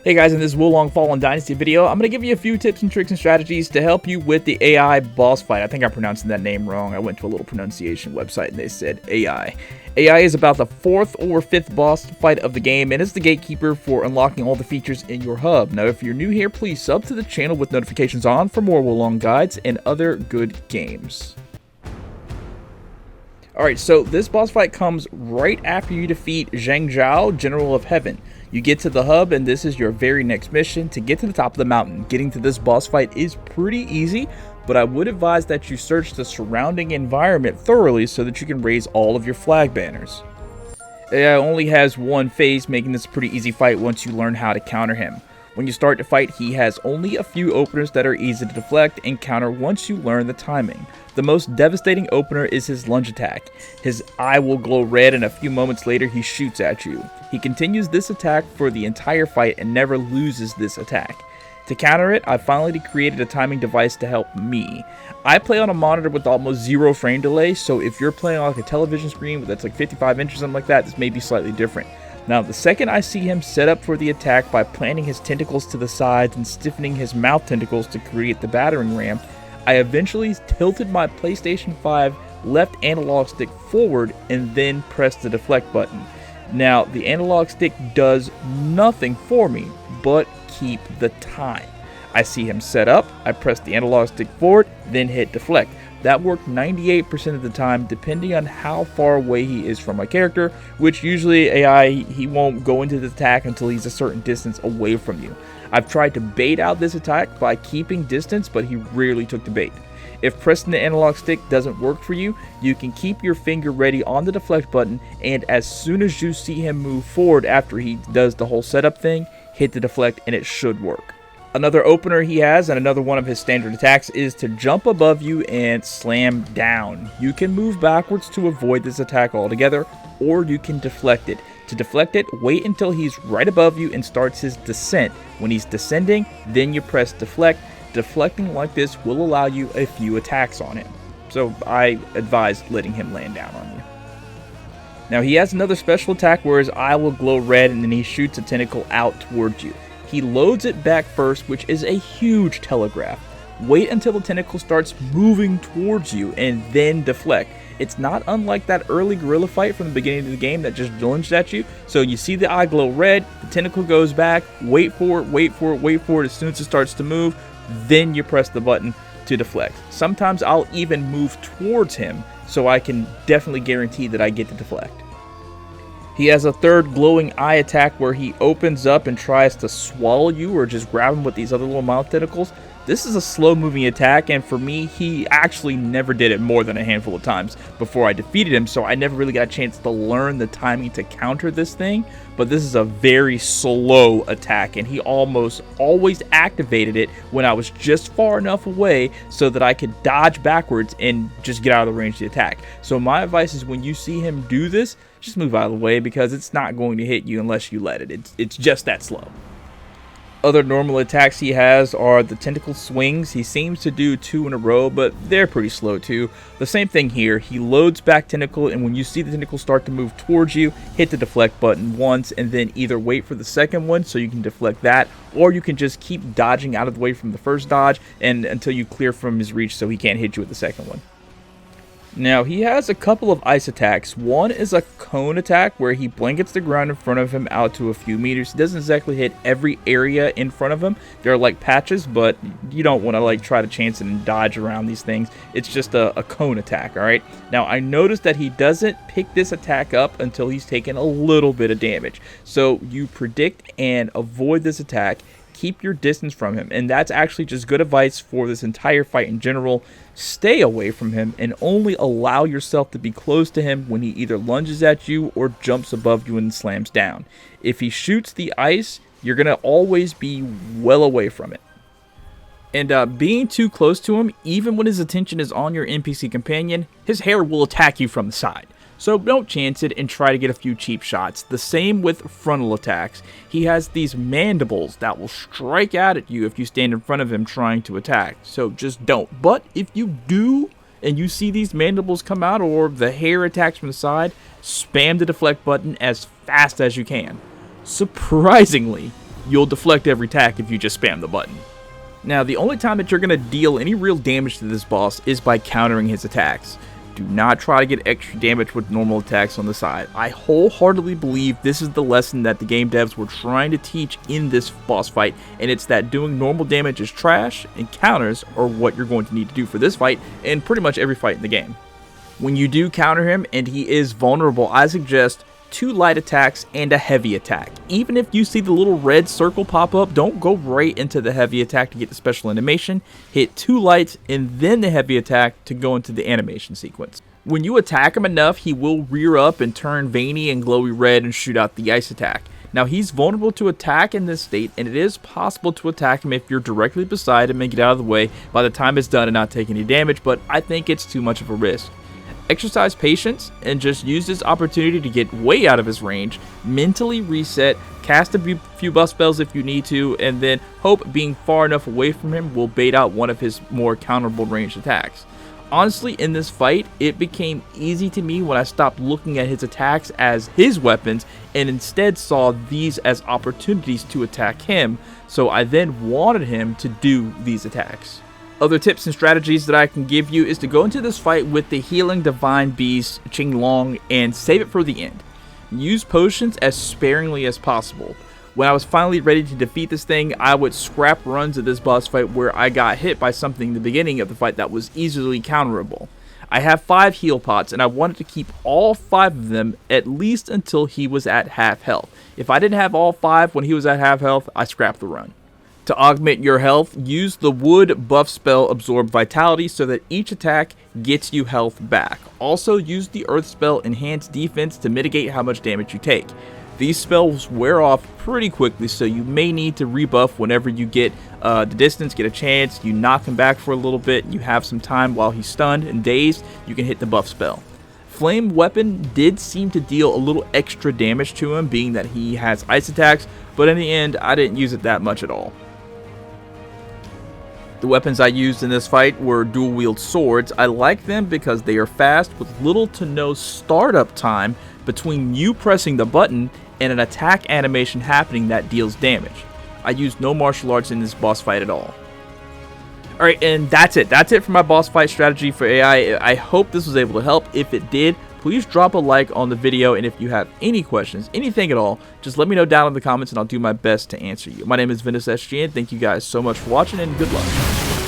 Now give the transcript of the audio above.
Hey guys, in this Qilin Fallen Dynasty video, I'm going to give you a few tips and tricks and strategies to help you with the AI boss fight. I think I'm pronouncing that name wrong. I went to a little pronunciation website and they said AI. AI is about the 4th or 5th boss fight of the game and is the gatekeeper for unlocking all the features in your hub. Now if you're new here, please sub to the channel with notifications on for more Qilin guides and other good games. Alright, so this boss fight comes right after you defeat Zhang, General of Heaven. You get to the hub and this is your very next mission to get to the top of the mountain. Getting to this boss fight is pretty easy, but I would advise that you search the surrounding environment thoroughly so that you can raise all of your flag banners. AI only has one phase, making this a pretty easy fight once you learn how to counter him. When you start to fight, he has only a few openers that are easy to deflect and counter once you learn the timing. The most devastating opener is his lunge attack. His eye will glow red and a few moments later he shoots at you. He continues this attack for the entire fight and never loses this attack. To counter it, I finally created a timing device to help me. I play on a monitor with almost 0 frame delay, so if you're playing on like a television screen that's like 55 inches or something like that, this may be slightly different. Now, the second I see him set up for the attack by planting his tentacles to the sides and stiffening his mouth tentacles to create the battering ram, I eventually tilted my PlayStation 5 left analog stick forward and then pressed the deflect button. Now, the analog stick does nothing for me, but keep the time. I see him set up, I press the analog stick forward, then hit deflect. That worked 98% of the time, depending on how far away he is from my character, which usually AI, he won't go into the attack until he's a certain distance away from you. I've tried to bait out this attack by keeping distance, but he rarely took the bait. If pressing the analog stick doesn't work for you, you can keep your finger ready on the deflect button, and as soon as you see him move forward after he does the whole setup thing, hit the deflect and it should work. Another opener he has, and another one of his standard attacks, is to jump above you and slam down. You can move backwards to avoid this attack altogether, or you can deflect it. To deflect it, wait until he's right above you and starts his descent. When he's descending, then you press deflect. Deflecting like this will allow you a few attacks on him. So I advise letting him land down on you. Now he has another special attack where his eye will glow red and then he shoots a tentacle out towards you. He loads it back first, which is a huge telegraph. Wait until the tentacle starts moving towards you and then deflect. It's not unlike that early gorilla fight from the beginning of the game that just lunged at you. So you see the eye glow red, the tentacle goes back, wait for it, wait for it, wait for it. As soon as it starts to move, then you press the button to deflect. Sometimes I'll even move towards him so I can definitely guarantee that I get to deflect. He has a third glowing eye attack where he opens up and tries to swallow you or just grab him with these other little mouth tentacles. This is a slow moving attack, and for me, he actually never did it more than a handful of times before I defeated him, so I never really got a chance to learn the timing to counter this thing. But this is a very slow attack, and he almost always activated it when I was just far enough away so that I could dodge backwards and just get out of the range of the attack. So my advice is when you see him do this, just move out of the way because it's not going to hit you unless you let it. It's just that slow. Other normal attacks he has are the tentacle swings. He seems to do 2 in a row, but they're pretty slow too. The same thing here. He loads back tentacle, and when you see the tentacle start to move towards you, hit the deflect button once, and then either wait for the second one so you can deflect that, or you can just keep dodging out of the way from the first dodge and until you clear from his reach so he can't hit you with the second one. Now, he has a couple of ice attacks. One is a cone attack where he blankets the ground in front of him out to a few meters. He doesn't exactly hit every area in front of him. There are like patches, but you don't want to like try to chance it and dodge around these things. It's just a cone attack, alright? Now, I noticed that he doesn't pick this attack up until he's taken a little bit of damage. So, you predict and avoid this attack. Keep your distance from him, and that's actually just good advice for this entire fight in general. Stay away from him and only allow yourself to be close to him when he either lunges at you or jumps above you and slams down. If he shoots the ice, you're going to always be well away from it. And being too close to him, even when his attention is on your NPC companion, his hair will attack you from the side. So don't chance it and try to get a few cheap shots. The same with frontal attacks. He has these mandibles that will strike out at you if you stand in front of him trying to attack. So just don't. But if you do and you see these mandibles come out or the hair attacks from the side, spam the deflect button as fast as you can. Surprisingly, you'll deflect every attack if you just spam the button. Now, the only time that you're going to deal any real damage to this boss is by countering his attacks. Do not try to get extra damage with normal attacks on the side. I wholeheartedly believe this is the lesson that the game devs were trying to teach in this boss fight, and it's that doing normal damage is trash, and counters are what you're going to need to do for this fight and pretty much every fight in the game. When you do counter him and he is vulnerable, I suggest 2 light attacks and a heavy attack. Even if you see the little red circle pop up, don't go right into the heavy attack to get the special animation. Hit 2 lights and then the heavy attack to go into the animation sequence. When you attack him enough, he will rear up and turn veiny and glowy red and shoot out the ice attack. Now, he's vulnerable to attack in this state, and it is possible to attack him if you're directly beside him and get out of the way by the time it's done and not take any damage, but I think it's too much of a risk. Exercise patience and just use this opportunity to get way out of his range, mentally reset, cast a few buff spells if you need to, and then hope being far enough away from him will bait out one of his more counterable ranged attacks. Honestly, in this fight, it became easy to me when I stopped looking at his attacks as his weapons and instead saw these as opportunities to attack him, so I then wanted him to do these attacks. Other tips and strategies that I can give you is to go into this fight with the healing divine beast Qinglong and save it for the end. Use potions as sparingly as possible. When I was finally ready to defeat this thing, I would scrap runs of this boss fight where I got hit by something in the beginning of the fight that was easily counterable. I have 5 heal pots and I wanted to keep all 5 of them at least until he was at half health. If I didn't have all 5 when he was at half health, I scrapped the run. To augment your health, use the wood buff spell Absorb Vitality so that each attack gets you health back. Also use the earth spell Enhance Defense to mitigate how much damage you take. These spells wear off pretty quickly, so you may need to rebuff whenever you get the distance, get a chance, you knock him back for a little bit, you have some time while he's stunned and dazed, you can hit the buff spell. Flame Weapon did seem to deal a little extra damage to him, being that he has ice attacks, but in the end, I didn't use it that much at all. The weapons I used in this fight were dual-wield swords. I like them because they are fast with little to no startup time between you pressing the button and an attack animation happening that deals damage. I used no martial arts in this boss fight at all. Alright, and that's it. That's it for my boss fight strategy for AI. I hope this was able to help. If it did, please drop a like on the video, and if you have any questions, anything at all, just let me know down in the comments and I'll do my best to answer you. My name is Ventus SG, and thank you guys so much for watching, and good luck.